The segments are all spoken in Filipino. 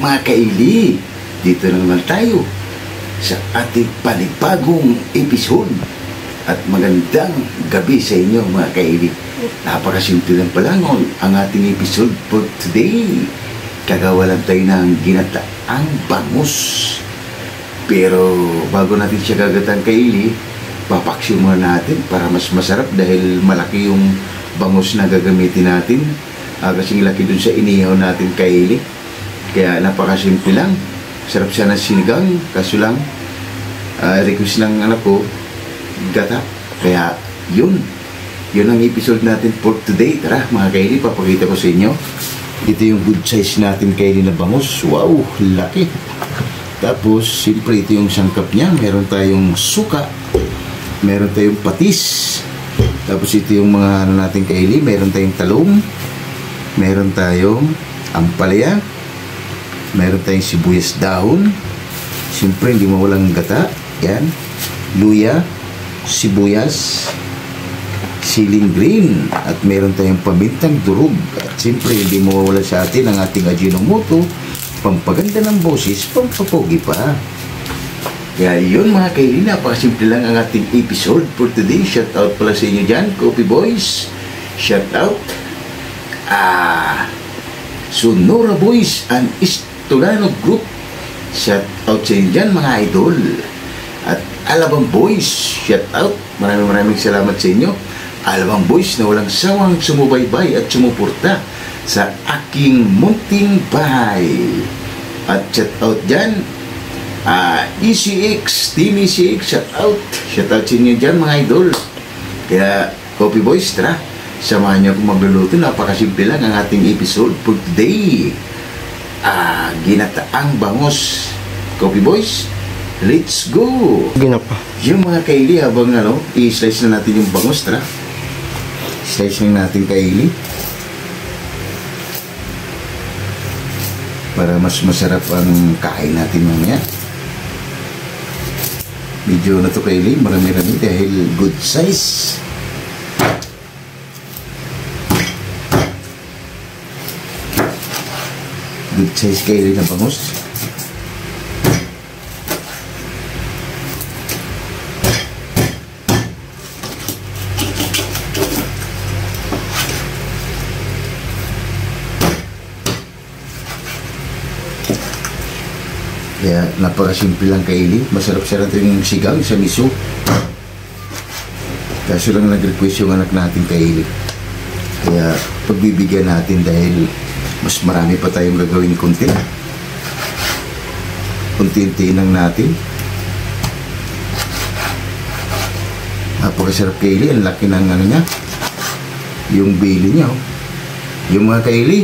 mga kaili, dito na naman tayo sa ating panibagong episode. At magandang gabi sa inyo mga kaili. Napakasimple lang pala ang ating episode for today. Kagawalan tayo ng ginataang bangus. Pero bago natin siya gagatan kaili, papaksyo muna natin para mas masarap dahil malaki yung bangus na gagamitin natin. Kasing laki dun sa inihaw natin kaili. Kaya napakasimple lang. Sarap siya ng sinigang. Kaso lang, request ng anak ko, gata. Kaya yun ang episode natin for today. Tara mga kaili, papakita ko sa inyo. Ito yung good size natin kaili na bangus. Wow, laki. Tapos, siyempre ito yung sangkap niya. Meron tayong suka. Meron tayong patis. Tapos ito yung mga ano natin kaili. Meron tayong talong. Meron tayong ampalaya. Meron tayong sibuyas dahon. Siyempre hindi mawalang gata. Yan. Luya. Sibuyas. Siling green. At meron tayong pamintang durog. At siyempre hindi mawawala sa atin ang ating Ajinomoto. Pampaganda ng boses. Pampapogi pa. Kaya yun mga kaili. Napakasimple lang ang ating episode for today. Shout out pala sa inyo dyan. Coffee Boys. Shout out. Sonora Boys and Tulano Group. Shout out sa inyo dyan mga idol. At Alabang Boys, shout out. Maraming salamat sa inyo Alabang Boys na walang sawang sumubaybay at sumuporta sa aking munting bahay. At shout out dyan ECX, Team ECX, shout out sa inyo dyan mga idol. Kaya Coffee Boys, tara, samahan niyo akong magluluto. Napakasimple lang ang ating episode for today. Ginataang bangus. Coffee Boys, let's go. Ginapa. Yung mga kaili, habang i-slice na natin yung bangus. Tara, slice na natin kaili para mas masarap ang kain natin mamaya. Medyo na to kaili, marami-rami dahil good size. Good size kaili na bangus. Kaya napakasimple lang kaili. Masarap-sarap yung sigang sa miso. Kaso lang nag-request yung anak natin kaili. Kaya pagbibigyan natin dahil mas marami pa tayong gagawin ni konti. Kunti-untiin lang natin. Napakasarap kaili. Ang laki ng ano niya. Yung bili niya. Yung mga kaili,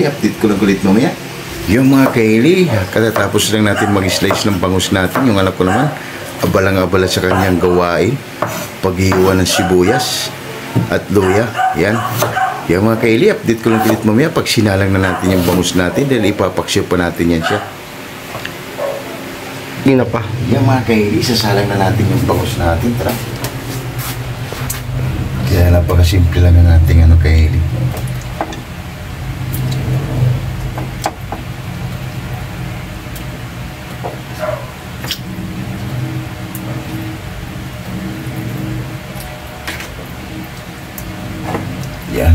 update ko lang ulit mamaya. Yung mga kaili, katatapos lang natin mag-slice ng bangus natin. Yung anak ko naman, abalang-abala sa kanyang gawain. Paghihiwa ng sibuyas at luya. Yan. Yung mga kaili, update ko lang ulit mamaya pag sinalang na natin yung bangus natin dahil ipapaksyo pa natin yan siya. Ginapa. Yung mga kaili, isasalang na natin yung bangus natin. Tara. Kaya napakasimple lang ang ating kaili. Yan.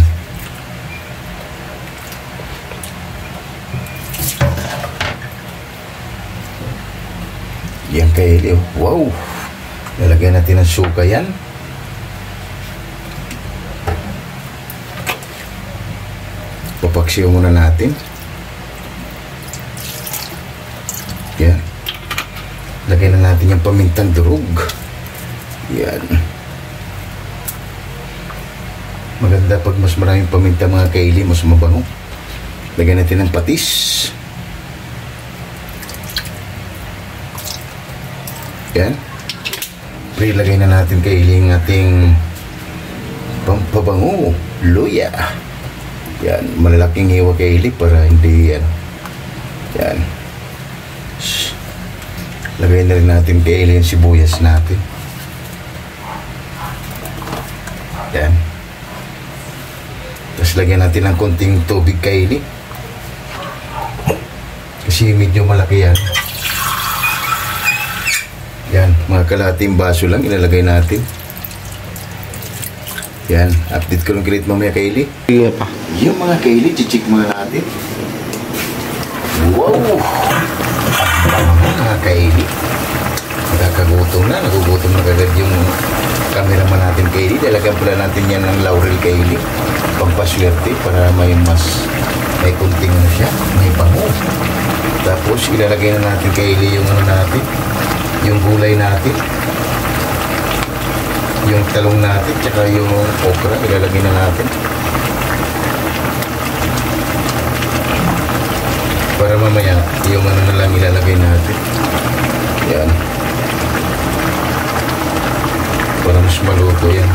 Yan kaili. Wow. Lalagyan natin ng suka yan. Papaksiyo muna natin. Yan. Lagyan na natin yung pamintang durog. Yan. Maganda pag mas maraming paminta mga kaili, mas mabango. Lagyan natin ng patis. Yan. Ilagay na natin kaili ang ating pampabango, luya. Yan, malalaking hiwa kaili para hindi yan. Yan. Lagay na rin natin kaili yung sibuyas natin. Yan. Tapos lagyan natin ng konting tubig kaili. Kasi medyo malaki yan. Yan, mga kalahating baso lang ilalagay natin. Yan, update ko lang kilit mamaya Kaylee. Sige pa. Yung mga Kaylee, chichik muna natin. Wow! Mga Kaylee. Nakakagutom na, nagugutom na kagad yung cameraman natin Kaylee. Dalagan pala natin yan ng laurel Kaylee. Pampaswerte para may kunting ano siya, may bango. Tapos ilalagay na natin Kaylee yung ano natin, yung gulay natin. Yung talong natin, tsaka yung okra, ilalagay na natin. Para mamaya, yung ano na lang ilalagay natin. Yan. Para mas maluto yan.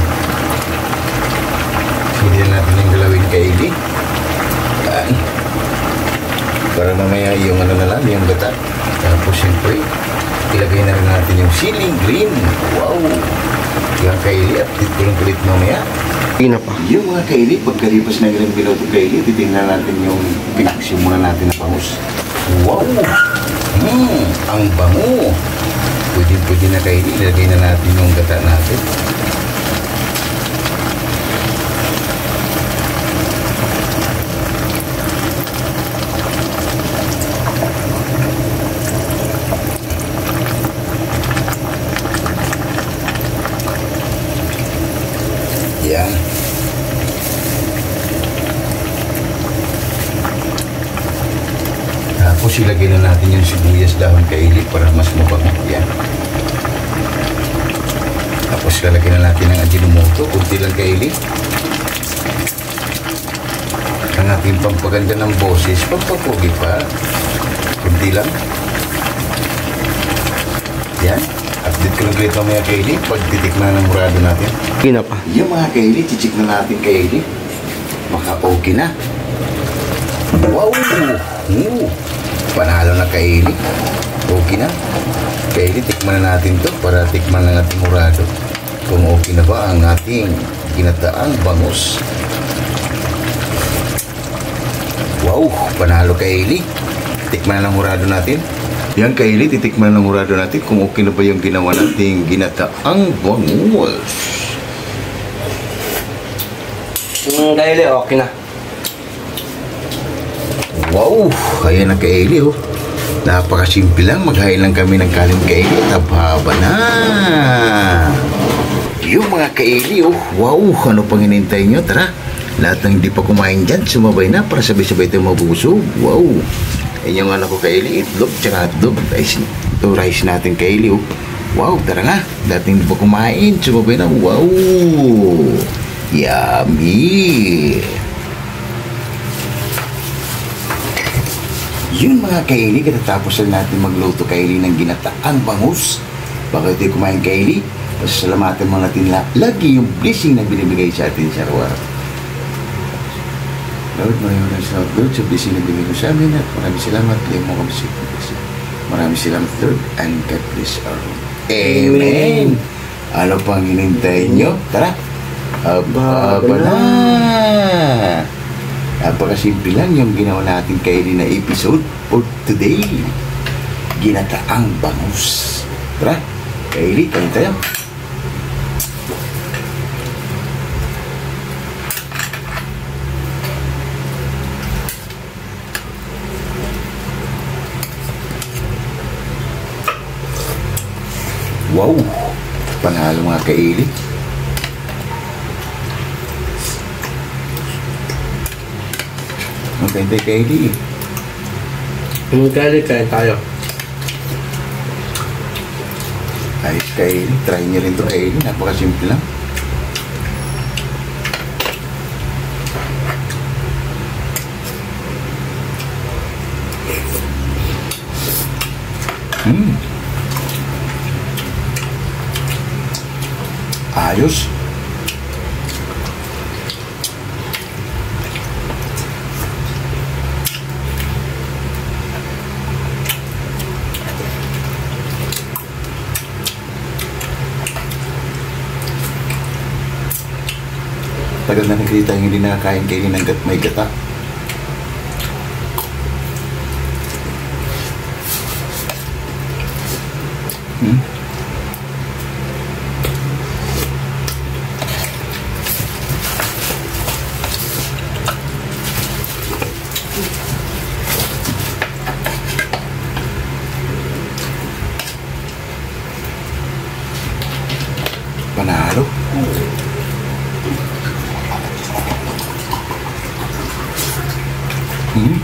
Hindi na natin yung galawin Kaylee. Yan. Para mamaya yung ano na lang, yung gata. Tapos siyempre, ilagay na rin natin yung siling green. Wow! Yung Kaylee, update ko lang kulit mamaya. Ina pa. Yung mga Kaylee, pagkalipas na ilang minuto Kaylee, titingnan natin yung pinaksyon muna natin na bangus. Wow! Ang bango! Pwede na Kaylee, ilagay na natin yung gata natin. Yan. Tapos ilagay na natin yung sibuyas dahon Kaylee para mas mabango. Yan. Tapos lalagay na natin ang ajinomoto. Kunti lang Kaylee. Ang ating pampaganda ng boses. Pagpapugi pa. Kunti lang. Yan. Update ko lang ulit mamaya Kaylee. Pagtitikman ng murado natin. Ina pa. Yung mga Kaylee, chichik na natin Kaylee. Baka okay na. Wow! Panalo na Kaylee. Okay na. Kaylee, tikman na natin to para tikman lang natin murado. Kung okay na ba ang ating ginataang bangus. Wow! Panalo Kaylee. Tikman na lang murado natin. Yan Kaylee, titikman ng murado natin kung okay na ba yung ginawa nating ginataang bangus. Kaylee, okay na. Wow! Ayan na Kaylee oh. Napakasimple lang. Maghain lang kami ng kanin Kaylee. Tabhaba na. Yung mga Kaylee oh. Wow! Ano pang hinintay nyo? Tara. Lahat ng hindi pa kumain dyan, sumabay na para sabay-sabay tayo mabusog. Wow! Yan yung anak ko Kaylee, itlog, tsaka hotdog. Ito rice natin Kaylee oh. Wow, tara nga. Dating di pa kumain, sumabay na. Wow! Yummy! Yun mga Kaylee, katatapos lang natin magluto Kaylee ng ginataang bangus. Baka ito'y kumain Kaylee, pasasalamatan mo natin lagi yung blessing na binibigay sa atin sa araw-araw. Lord, maraming salamat Lord sa blessing na binibigay mo sa amin at maraming salamat kayo mo kami sa blessing. Maraming salamat Lord and God bless our Lord. Amen! Ano pang hinintay nyo? Tara! Aba na! Napakasimple lang yung ginawa natin Kaylee na episode for today. Ginataang bangus. Tara, Kaylee, kain tayo. Wow! Panalo mga Kaylee. Magkantay Kaylee. Kaylee, kain tayo. Ayos Kaylee. Try nyo rin ito Kaylee. Napakasimple lang. Ayos. Tagal na nakikita yung hindi nakakain Kaylee ng may gata. Hmm? Panalo. Hmm?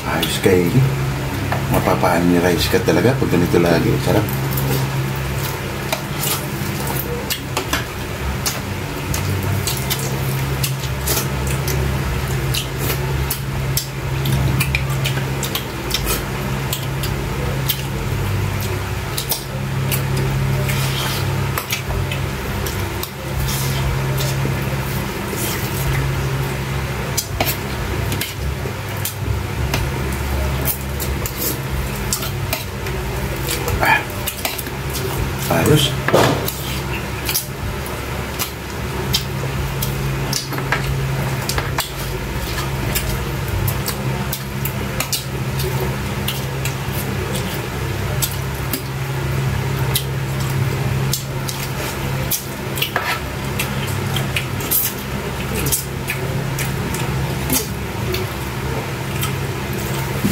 Ayos kayo. Mapapaan ni rice ka talaga pag ganito lagi. Sarap. Ayos.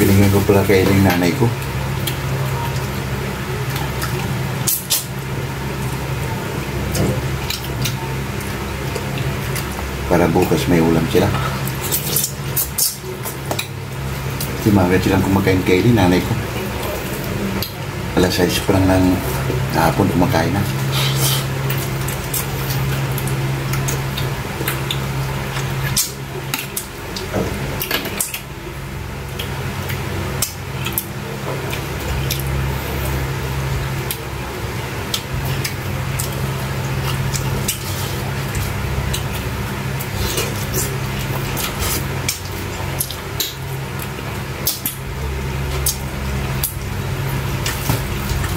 Binigyan ko pala kay ng nanay ko. Para bukas may ulam sila. Timaga silang kumakain kay nanay ko. Alas 6 pa lang ng hapon kumakain na.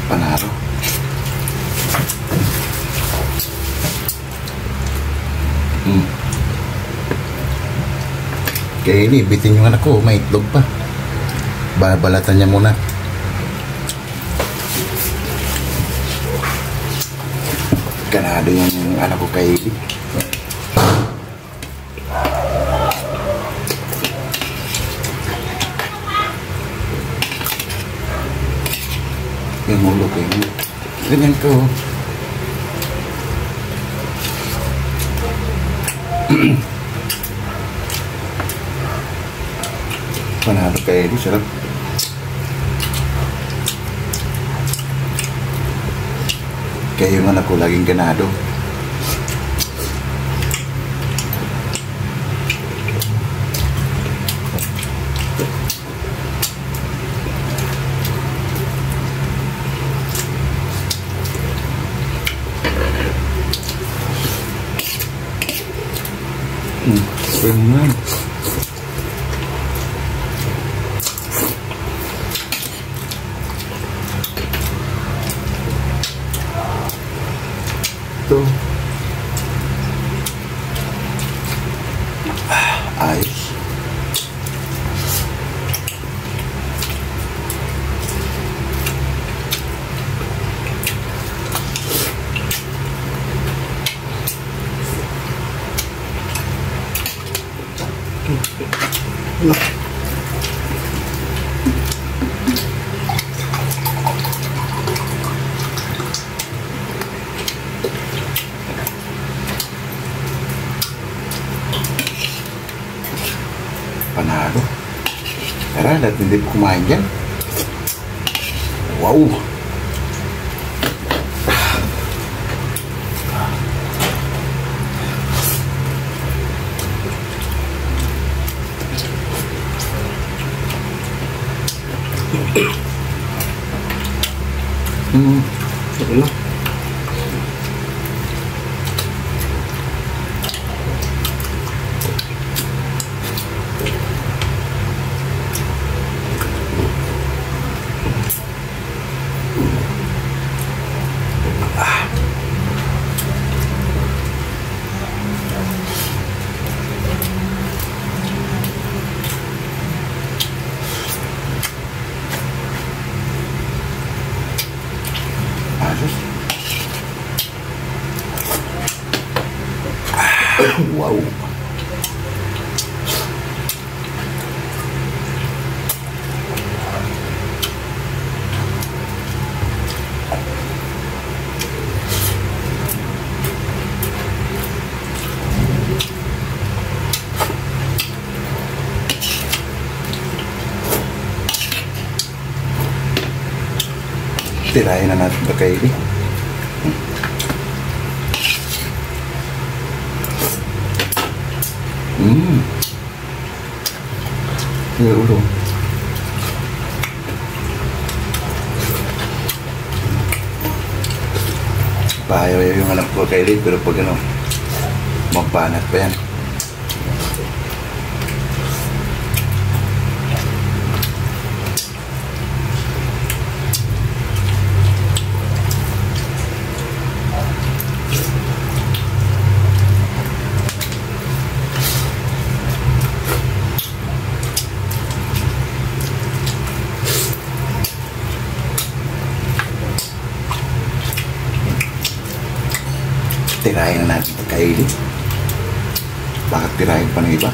Panalo. Kaya ini, bitin yung anak ko, may itlog pa. Balatan niya muna. Ganado yung anak ko kay Eli. Yung ulo ko yun. Ganyan ko. Panalo kay Eli, sarap. Kaya yung anak ko laging ganado. Benar. Tuh. Ais. Panalo. Tara, lahat hindi po kumain dyan. Wow! Okay na. Wow. Tirahin na natin ito, Kylie. Ulo. Pahayaw yung alam ko, Kylie, pero pag ano, magpanat pa yan. Tirahin na natin ito, Kylie. Bakit tirahin pa ng iba?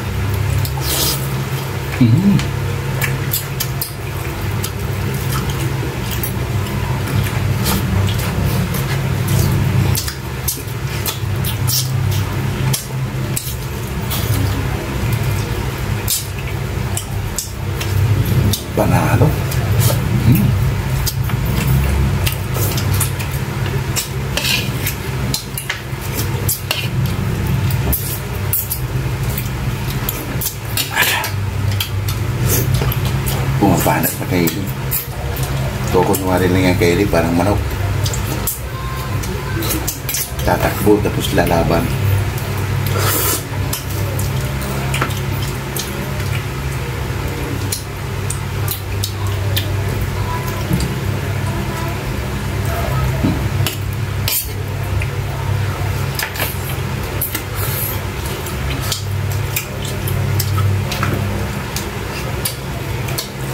Panalo. Pumapanat na, Kylie. Kukunwari lang yan, Kylie, parang manok. Tatakbo tapos lalaban.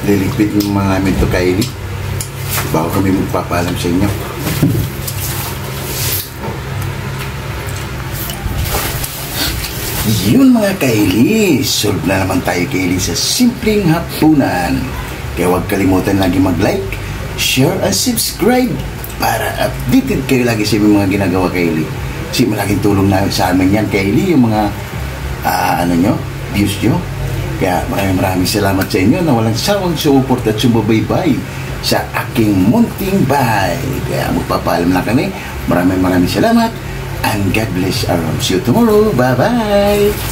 Liligpit ng mga namin ito, Kylie. Bago kami magpapaalam sa inyo. Yun mga Kylie, solve na naman tayo, Kylie, sa simpleng hapunan. Kaya huwag kalimutan lagi mag-like, share, and subscribe para updated kayo lagi sa mga ginagawa, Kylie. Kasi malaking tulong na sa amin yan, Kylie, yung mga views nyo. Kaya maraming salamat sa inyo na walang sawang support at sumubaybay sa aking munting bahay. Kaya magpapaalam na kami. Maraming salamat and God bless our See you tomorrow. Bye-bye!